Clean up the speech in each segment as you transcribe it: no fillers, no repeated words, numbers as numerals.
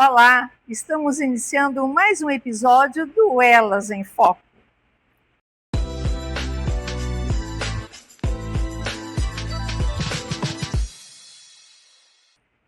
Olá, estamos iniciando mais um episódio do Elas em Foco.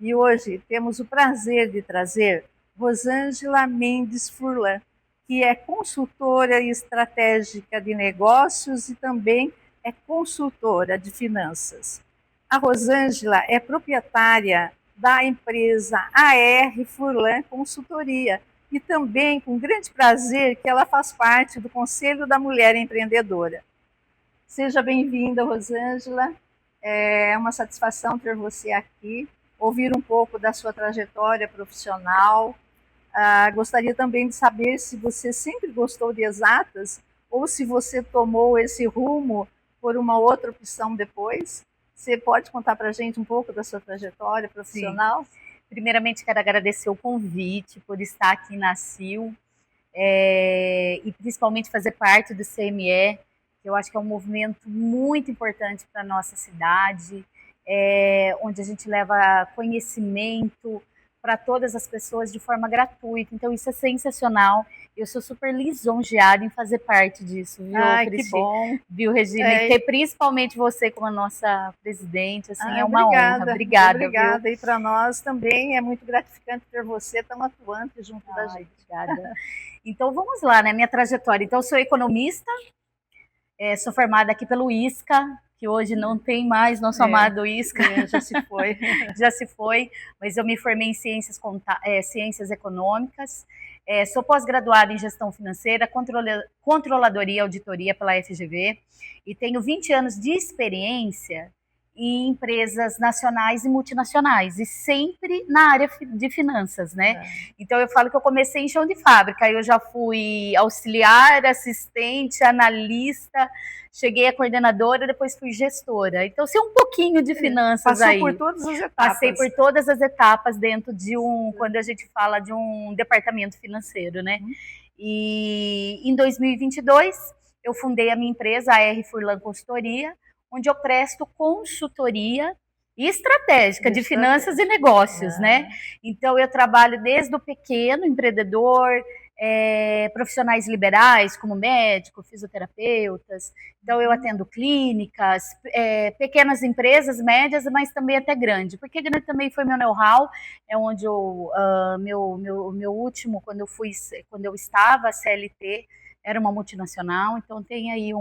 E hoje temos o prazer de trazer Rosângela Mendes Furlan, que é consultora estratégica de negócios e também é consultora de finanças. A Rosângela é proprietária da empresa AR Furlan Consultoria e também, com grande prazer, que ela faz parte do Conselho da Mulher Empreendedora. Seja bem-vinda, Rosângela. É uma satisfação ter você aqui, ouvir um pouco da sua trajetória profissional. Gostaria também de saber se você sempre gostou de exatas ou se você tomou esse rumo por uma outra opção depois. Você pode contar para a gente um pouco da sua trajetória profissional? Sim. Primeiramente, quero agradecer o convite por estar aqui na CIL e principalmente fazer parte do CME, que eu acho que é um movimento muito importante para a nossa cidade, onde a gente leva conhecimento para todas as pessoas de forma gratuita. Então, isso é sensacional. Eu sou super lisonjeada em fazer parte disso, viu, Cristina? Que bom. Viu, Regina? E ter principalmente você como a nossa presidente, assim, é uma obrigada, honra. Obrigada. Obrigada. Viu? E para nós também é muito gratificante ter você tão atuante junto da gente. Obrigada. Então, vamos lá, né? Minha trajetória. Então, eu sou economista, sou formada aqui pelo ISCA, que hoje não tem mais nosso amado ISCA. Já se foi. Já se foi, mas eu me formei em ciências econômicas, sou pós-graduada em gestão financeira, controladoria e auditoria pela FGV e tenho 20 anos de experiência em empresas nacionais e multinacionais, e sempre na área de finanças, né? Então eu falo que eu comecei em chão de fábrica, aí eu já fui auxiliar, assistente, analista, cheguei a coordenadora, depois fui gestora. Então, sei um pouquinho de finanças. Passou aí. Por todas as etapas. Passei por todas as etapas dentro de quando a gente fala de um departamento financeiro, né? E em 2022, eu fundei a minha empresa, a AR Furlan Consultoria, onde eu presto consultoria estratégica de finanças e negócios, né? Então, eu trabalho desde o pequeno empreendedor, profissionais liberais, como médico, fisioterapeutas. Então, eu atendo clínicas, pequenas empresas, médias, mas também até grande, porque grande também foi meu know-how, é onde meu último, quando eu estava CLT, era uma multinacional, então tem aí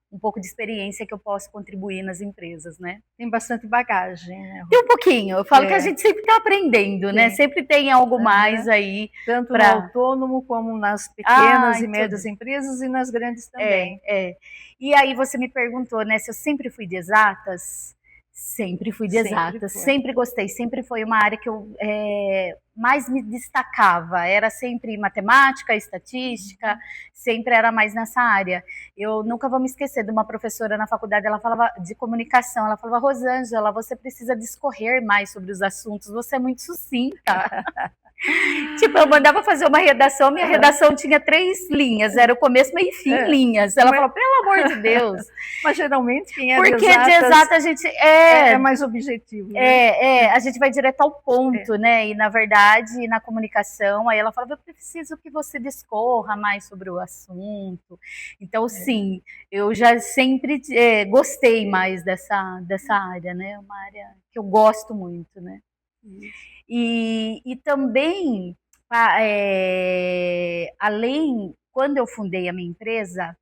um pouco de experiência que eu posso contribuir nas empresas, né? Tem bastante bagagem, né? Tem um pouquinho. Eu falo que a gente sempre está aprendendo, né? Sempre tem algo mais aí. Tanto no autônomo como nas pequenas e médias empresas e nas grandes também. E aí você me perguntou, né, se eu sempre fui de exatas. Sempre fui de exatas, sempre gostei, sempre foi uma área que eu mais me destacava, era sempre matemática, estatística, sempre era mais nessa área. Eu nunca vou me esquecer de uma professora na faculdade, ela falava de comunicação, ela falava: Rosângela, você precisa discorrer mais sobre os assuntos, você é muito sucinta. Tipo, eu mandava fazer uma redação, minha redação tinha 3 linhas, era o começo, meio e fim, linhas. Ela falou: pelo amor de Deus. Mas geralmente quem é porque de exata a gente é mais objetivo. Né? A gente vai direto ao ponto, né? E na verdade, na comunicação, aí ela falava: eu preciso que você discorra mais sobre o assunto. Então, sim, eu já sempre gostei mais dessa área, né? Uma área que eu gosto muito, né? E também, além, quando eu fundei a minha empresa,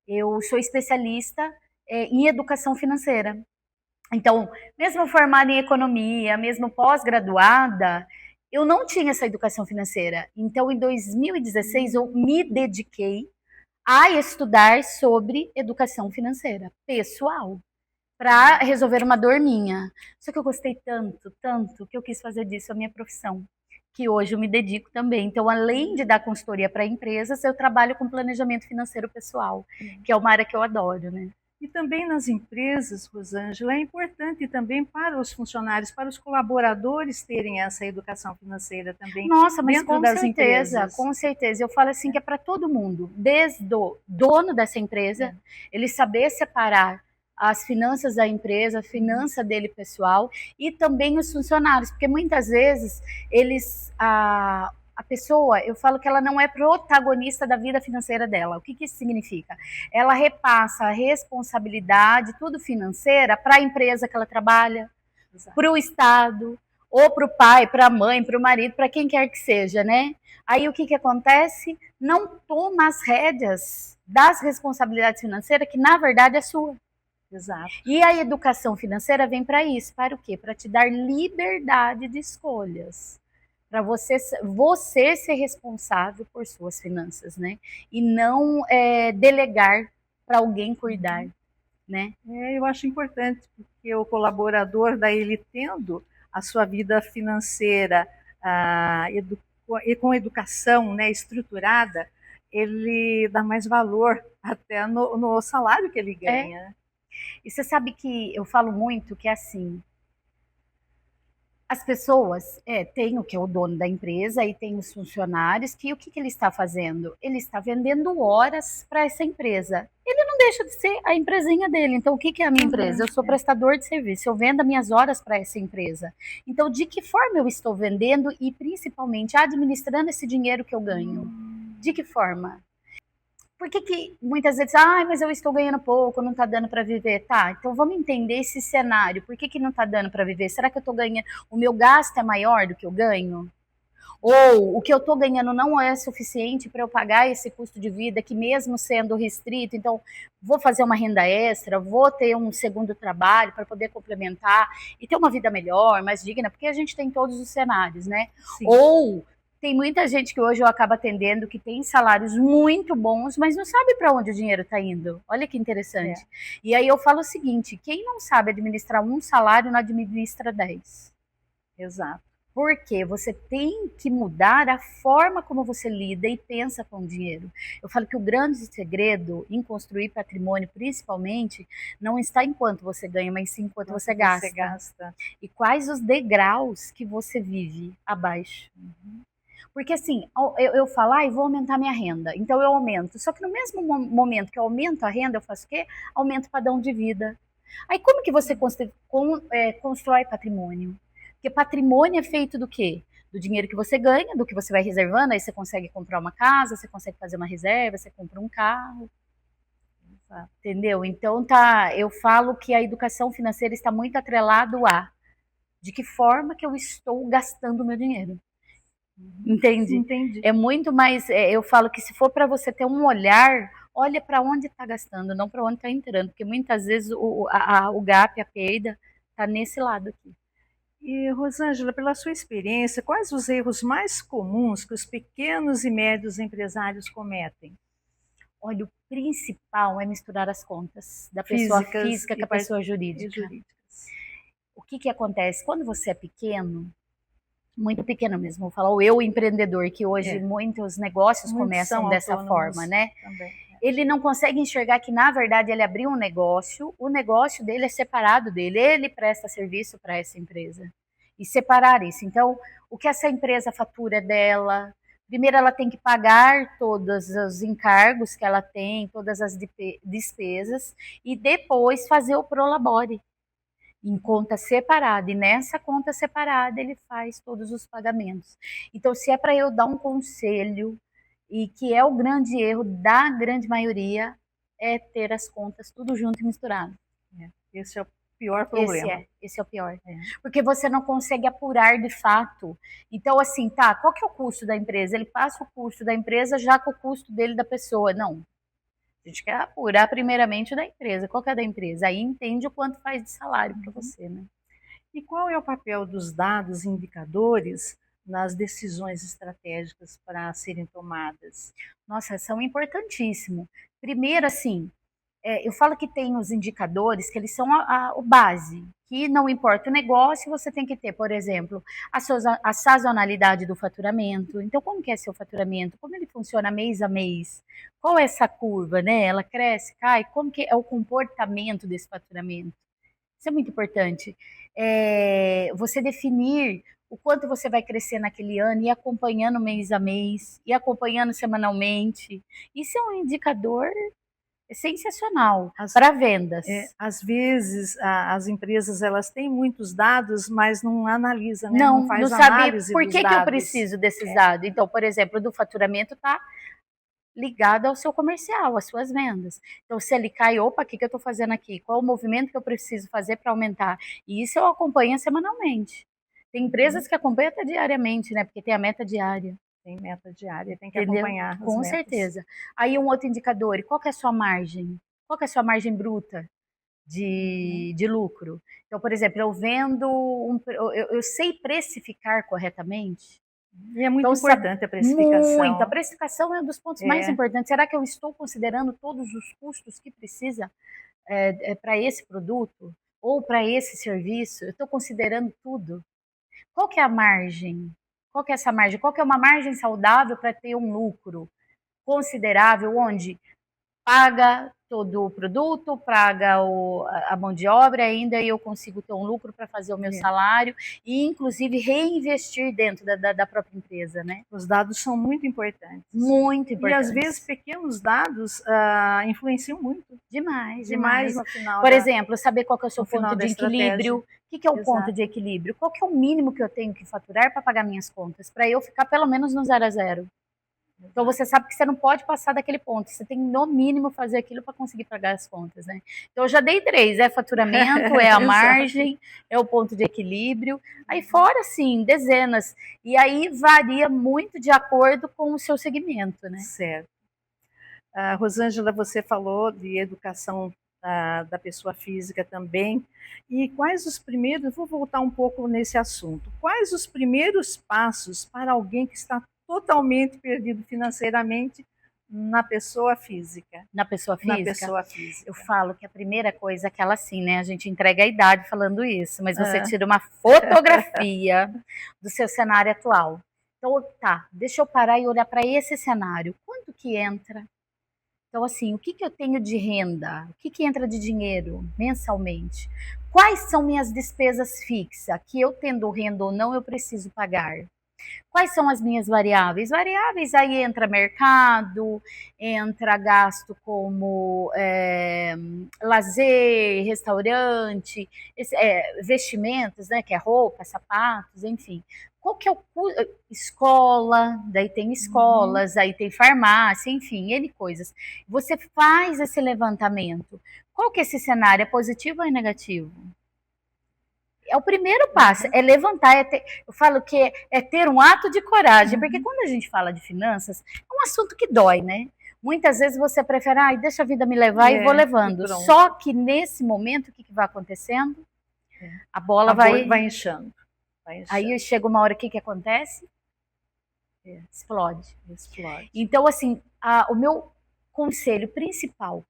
eu sou especialista em educação financeira. Então, mesmo formada em economia, mesmo pós-graduada, eu não tinha essa educação financeira. Então, em 2016, eu me dediquei a estudar sobre educação financeira pessoal, para resolver uma dor minha. Só que eu gostei tanto, tanto, que eu quis fazer disso a minha profissão, que hoje eu me dedico também. Então, além de dar consultoria para empresas, eu trabalho com planejamento financeiro pessoal, que é uma área que eu adoro, né? E também nas empresas, Rosângela, é importante também para os funcionários, para os colaboradores terem essa educação financeira também. Nossa, mas com certeza, com certeza. Eu falo assim que é para todo mundo, desde o dono dessa empresa, ele saber separar as finanças da empresa, a finança dele pessoal e também os funcionários, porque muitas vezes a pessoa, eu falo que ela não é protagonista da vida financeira dela. O que isso significa? Ela repassa a responsabilidade, tudo financeira, para a empresa que ela trabalha, para o Estado, ou para o pai, para a mãe, para o marido, para quem quer que seja, né? Aí o que acontece? Não toma as rédeas das responsabilidades financeiras, que na verdade é sua. Exato. E a educação financeira vem para isso, para o quê? Para te dar liberdade de escolhas, para você ser responsável por suas finanças, né? E não delegar para alguém cuidar, né? Eu acho importante, porque o colaborador, daí ele tendo a sua vida financeira e com educação, né, estruturada, ele dá mais valor até no salário que ele ganha. E você sabe que eu falo muito que é assim, as pessoas têm o que é o dono da empresa e tem os funcionários que o que ele está fazendo? Ele está vendendo horas para essa empresa. Ele não deixa de ser a empresinha dele. Então, o que é a minha empresa? Eu sou prestador de serviço, eu vendo as minhas horas para essa empresa. Então, de que forma eu estou vendendo e, principalmente, administrando esse dinheiro que eu ganho? De que forma? Por que muitas vezes, mas eu estou ganhando pouco, não está dando para viver? Tá, então vamos entender esse cenário. Por que não está dando para viver? Será que eu estou ganhando, o meu gasto é maior do que eu ganho? Ou o que eu estou ganhando não é suficiente para eu pagar esse custo de vida, que mesmo sendo restrito, então vou fazer uma renda extra, vou ter um segundo trabalho para poder complementar e ter uma vida melhor, mais digna, porque a gente tem todos os cenários, né? Sim. Ou tem muita gente que hoje eu acabo atendendo que tem salários muito bons, mas não sabe para onde o dinheiro está indo. Olha que interessante. E aí eu falo o seguinte, quem não sabe administrar um salário não administra 10. Exato. Porque você tem que mudar a forma como você lida e pensa com o dinheiro. Eu falo que o grande segredo em construir patrimônio, principalmente, não está em quanto você ganha, mas sim em quanto você gasta. E quais os degraus que você vive abaixo. Porque assim, eu falo, vou aumentar minha renda, então eu aumento. Só que no mesmo momento que eu aumento a renda, eu faço o quê? Aumento o padrão de vida. Aí como que você constrói patrimônio? Porque patrimônio é feito do quê? Do dinheiro que você ganha, do que você vai reservando, aí você consegue comprar uma casa, você consegue fazer uma reserva, você compra um carro. Entendeu? Então eu falo que a educação financeira está muito atrelado a de que forma que eu estou gastando o meu dinheiro. Entende? Entendi. É muito mais. Eu falo que se for para você ter um olhar, olha para onde está gastando, não para onde está entrando, porque muitas vezes o gap, a perda, está nesse lado aqui. E, Rosângela, pela sua experiência, quais os erros mais comuns que os pequenos e médios empresários cometem? Olha, o principal é misturar as contas da pessoa física com a pessoa jurídica. O que acontece? Quando você é pequeno, muito pequeno mesmo, vou falar, o eu empreendedor, que hoje muitos negócios começam dessa forma, né? Também. Ele não consegue enxergar que, na verdade, ele abriu um negócio, o negócio dele é separado dele, ele presta serviço para essa empresa. E separar isso. Então, o que essa empresa fatura é dela. Primeiro, ela tem que pagar todos os encargos que ela tem, todas as despesas, e depois fazer o prolabore em conta separada, e nessa conta separada ele faz todos os pagamentos. Então, se é para eu dar um conselho, e que é o grande erro da grande maioria, é ter as contas tudo junto e misturado. Esse é o pior problema. Esse é o pior. Porque você não consegue apurar de fato. Então, assim, qual que é o custo da empresa? Ele passa o custo da empresa já com o custo dele da pessoa. Não. A gente quer apurar primeiramente da empresa. Qual que é da empresa? Aí entende o quanto faz de salário para você, né? E qual é o papel dos dados e indicadores nas decisões estratégicas para serem tomadas? Nossa, são importantíssimos. Primeiro, assim, eu falo que tem os indicadores que eles são o base, que não importa o negócio, você tem que ter, por exemplo, a sazonalidade do faturamento. Então, como que é seu faturamento? Como ele funciona mês a mês? Qual é essa curva, né? Ela cresce, cai? Como que é o comportamento desse faturamento? Isso é muito importante. Você definir o quanto você vai crescer naquele ano, e acompanhando mês a mês, e acompanhando semanalmente. Isso é um indicador é sensacional para vendas. Às vezes as empresas elas têm muitos dados, mas não analisa, né? Não faz sabe análise por dos que dados. eu preciso desses dados. Então, por exemplo, do faturamento está ligado ao seu comercial, às suas vendas. Então, se ele cai, opa, o que eu estou fazendo aqui? Qual o movimento que eu preciso fazer para aumentar? E isso eu acompanho semanalmente. Tem empresas que acompanham até diariamente, né? Porque tem a meta diária. Tem meta diária, tem que Entendeu? acompanhar. Com certeza. Aí um outro indicador, qual que é a sua margem? Qual que é a sua margem bruta de lucro? Então, por exemplo, eu vendo, eu sei precificar corretamente. E é muito importante a precificação. Muito. A precificação é um dos pontos mais importantes. Será que eu estou considerando todos os custos que precisa para esse produto ou para esse serviço? Eu estou considerando tudo. Qual que é a margem? Qual que é essa margem? Qual que é uma margem saudável para ter um lucro considerável, onde paga todo o produto, paga a mão de obra, ainda eu consigo ter um lucro para fazer o meu salário e, inclusive, reinvestir dentro da própria empresa, né? Os dados são muito importantes. Muito importantes. E, às vezes, pequenos dados influenciam muito. Demais no final. Por exemplo, saber qual que é o seu ponto de equilíbrio. O que é o ponto de equilíbrio? Qual que é o mínimo que eu tenho que faturar para pagar minhas contas? Para eu ficar pelo menos no 0 a 0. Então você sabe que você não pode passar daquele ponto. Você tem no mínimo fazer aquilo para conseguir pagar as contas, né? Então eu já dei 3, faturamento, é a margem, é o ponto de equilíbrio. Aí fora, sim, dezenas. E aí varia muito de acordo com o seu segmento, né? Certo. Rosângela, você falou de educação da pessoa física também. E quais os primeiros, vou voltar um pouco nesse assunto, quais os primeiros passos para alguém que está totalmente perdido financeiramente na pessoa física? Na pessoa física? Na pessoa física. Eu falo que a primeira coisa é aquela assim, né? A gente entrega a idade falando isso, mas você tira uma fotografia do seu cenário atual. Então, tá, deixa eu parar e olhar para esse cenário. Quanto que entra? Então, assim, o que eu tenho de renda? O que entra de dinheiro mensalmente? Quais são minhas despesas fixas? Que eu tendo renda ou não, eu preciso pagar. Quais são as minhas variáveis? Variáveis aí entra mercado, entra gasto como lazer, restaurante, vestimentos, né, que é roupa, sapatos, enfim. Qual que é o escola, daí tem escolas, aí tem farmácia, enfim, N coisas. Você faz esse levantamento. Qual que é esse cenário? É positivo ou é negativo? É o primeiro passo, é levantar, eu falo que é ter um ato de coragem, porque quando a gente fala de finanças, é um assunto que dói, né? Muitas vezes você prefere, deixa a vida me levar e vou levando. Só que nesse momento, o que vai acontecendo? A bola vai inchando. Aí chega uma hora, o que acontece? Explode. Então, assim, o meu conselho principal,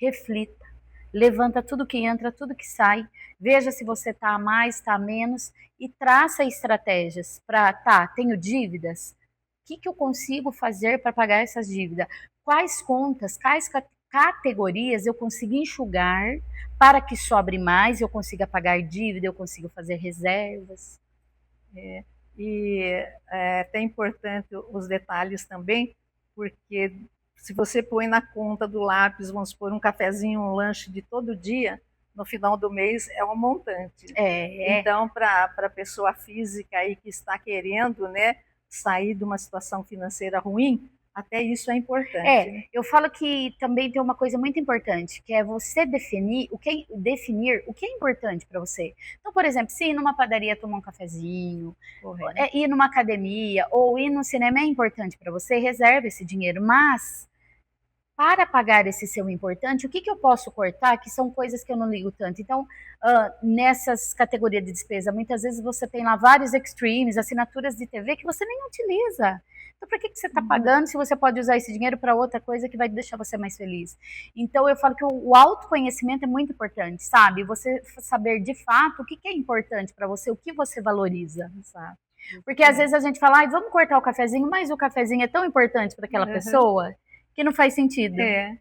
reflita, levanta tudo que entra, tudo que sai, veja se você está a mais, está a menos e traça estratégias para, tenho dívidas, o que eu consigo fazer para pagar essas dívidas? Quais contas, quais categorias eu consigo enxugar para que sobre mais, eu consiga pagar dívida, eu consiga fazer reservas. E é até importante os detalhes também, porque se você põe na conta do lápis, vamos supor, um cafezinho, um lanche de todo dia, no final do mês é um montante. Então, para a pessoa física aí que está querendo, né, sair de uma situação financeira ruim, até isso é importante. Eu falo que também tem uma coisa muito importante, que é você definir o que é importante para você. Então, por exemplo, se ir numa padaria tomar um cafezinho, ir numa academia ou ir no cinema é importante para você, reserve esse dinheiro, mas para pagar esse seu importante, o que eu posso cortar, que são coisas que eu não ligo tanto. Então, nessas categorias de despesa, muitas vezes você tem lá vários extremes, assinaturas de TV que você nem utiliza. Então, para que você está pagando se você pode usar esse dinheiro para outra coisa que vai deixar você mais feliz? Então, eu falo que o autoconhecimento é muito importante, sabe? Você saber de fato o que é importante para você, o que você valoriza. Exato. Porque às vezes a gente fala, vamos cortar o cafezinho, mas o cafezinho é tão importante para aquela pessoa que não faz sentido,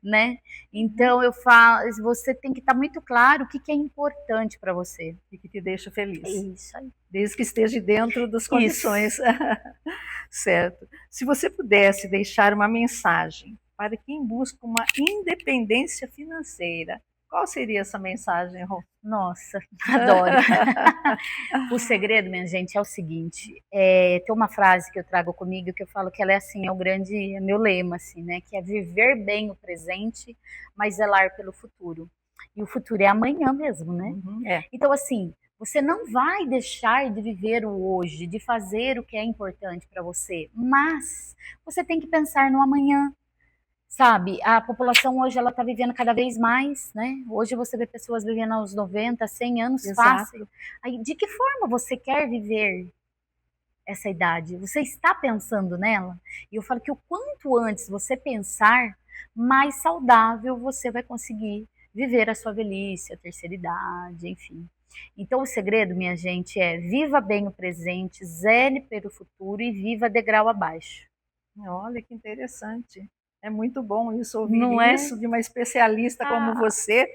né? Então eu falo, você tem que estar muito claro o que é importante para você. E que te deixa feliz. Isso aí. Desde que esteja dentro das condições. Certo. Se você pudesse deixar uma mensagem para quem busca uma independência financeira. Qual seria essa mensagem, Rô? Nossa, adoro. O segredo, minha gente, é o seguinte: tem uma frase que eu trago comigo que eu falo que ela é assim, é meu lema, assim, né? Que é viver bem o presente, mas zelar pelo futuro. E o futuro é amanhã mesmo, né? Então, assim, você não vai deixar de viver o hoje, de fazer o que é importante para você, mas você tem que pensar no amanhã. Sabe, a população hoje ela está vivendo cada vez mais, né? Hoje você vê pessoas vivendo aos 90, 100 anos fácil. Aí, de que forma você quer viver essa idade? Você está pensando nela? E eu falo que o quanto antes você pensar, mais saudável você vai conseguir viver a sua velhice, a terceira idade, enfim. Então o segredo, minha gente, é viva bem o presente, zele pelo futuro e viva degrau abaixo. Olha que interessante. É muito bom isso, ouvir Não é? isso de uma especialista como você,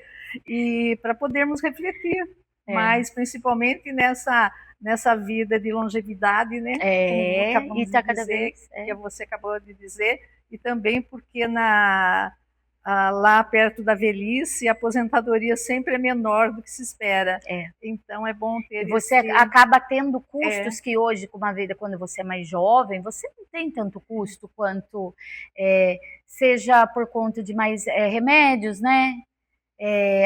e para podermos refletir, mas principalmente nessa vida de longevidade, né? E está cada vez. Que você acabou de dizer, e também porque lá perto da velhice, a aposentadoria sempre é menor do que se espera. Então é bom ter. E você acaba tendo custos que hoje, com uma vida, quando você é mais jovem, você não tem tanto custo quanto seja por conta de mais remédios, né?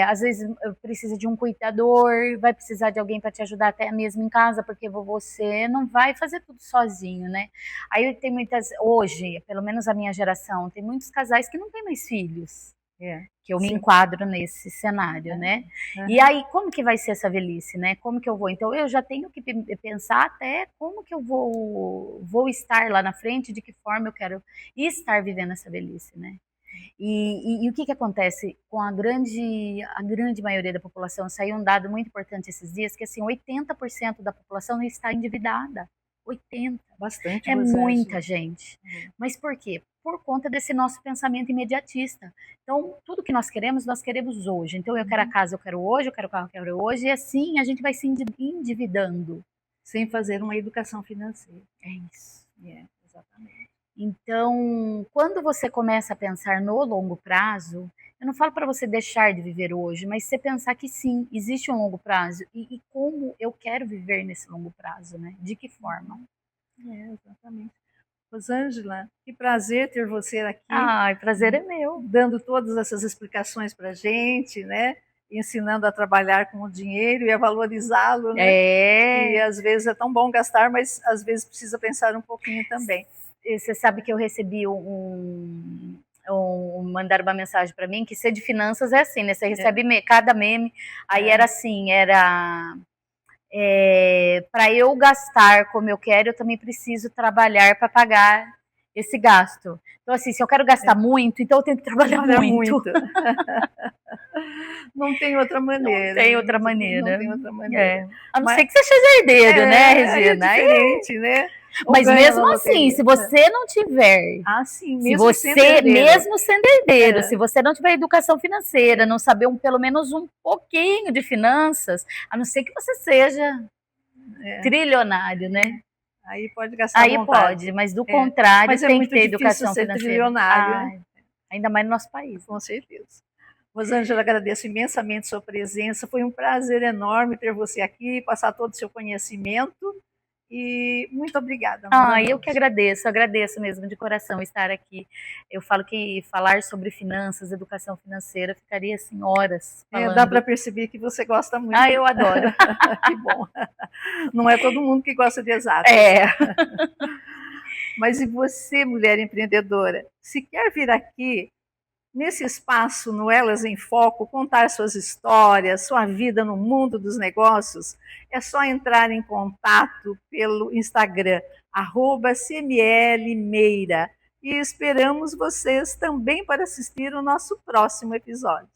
Às vezes precisa de um cuidador, vai precisar de alguém para te ajudar até mesmo em casa, porque você não vai fazer tudo sozinho, né? Aí tem hoje, pelo menos a minha geração, tem muitos casais que não têm mais filhos. Que eu me enquadro nesse cenário, né? E aí, como que vai ser essa velhice, né? Como que eu vou? Então, eu já tenho que pensar até como que eu vou estar lá na frente, de que forma eu quero estar vivendo essa velhice, né? E o que acontece com a grande maioria da população? Saiu um dado muito importante esses dias, que assim, 80% da população está endividada. 80%. Bastante. É muita gente. Mas por quê? Por conta desse nosso pensamento imediatista. Então, tudo que nós queremos hoje. Então, eu quero a casa, eu quero hoje, eu quero o carro, eu quero hoje, e assim a gente vai se endividando. Sem fazer uma educação financeira. É isso. Exatamente. Então, quando você começa a pensar no longo prazo, eu não falo para você deixar de viver hoje, mas você pensar que sim, existe um longo prazo e como eu quero viver nesse longo prazo, né? De que forma? Exatamente. Rosângela, que prazer ter você aqui. Ai, prazer é meu. Dando todas essas explicações para a gente, né? Ensinando a trabalhar com o dinheiro e a valorizá-lo, né? E às vezes é tão bom gastar, mas às vezes precisa pensar um pouquinho também. Você sabe que eu recebi mandaram uma mensagem para mim que ser de finanças é assim, né? Você recebe cada meme, aí era assim, para eu gastar como eu quero, eu também preciso trabalhar para pagar esse gasto. Então, assim, se eu quero gastar muito, então eu tenho que trabalhar muito. Não tem outra maneira. Não tem outra maneira. Não tem outra maneira. A não ser que você seja herdeiro, né, Regina? É diferente, né? Mas mesmo assim, se você não tiver, mesmo sendo herdeiro, se você não tiver educação financeira, não saber pelo menos um pouquinho de finanças, a não ser que você seja trilionário, né? Aí pode gastar à vontade. Pode, mas do contrário, tem que ter educação ser financeira. Trilionário. Ainda mais no nosso país. Com certeza. Rosângela, agradeço imensamente sua presença. Foi um prazer enorme ter você aqui, passar todo o seu conhecimento. E muito obrigada. Eu que agradeço mesmo de coração estar aqui. Eu falo que falar sobre finanças, educação financeira, ficaria assim horas falando. Dá para perceber que você gosta muito. Eu adoro. Que bom. Não é todo mundo que gosta de exatas. Mas e você, mulher empreendedora, se quer vir aqui nesse espaço no Elas em Foco, contar suas histórias, sua vida no mundo dos negócios, é só entrar em contato pelo Instagram, @CMLmeira. E esperamos vocês também para assistir o nosso próximo episódio.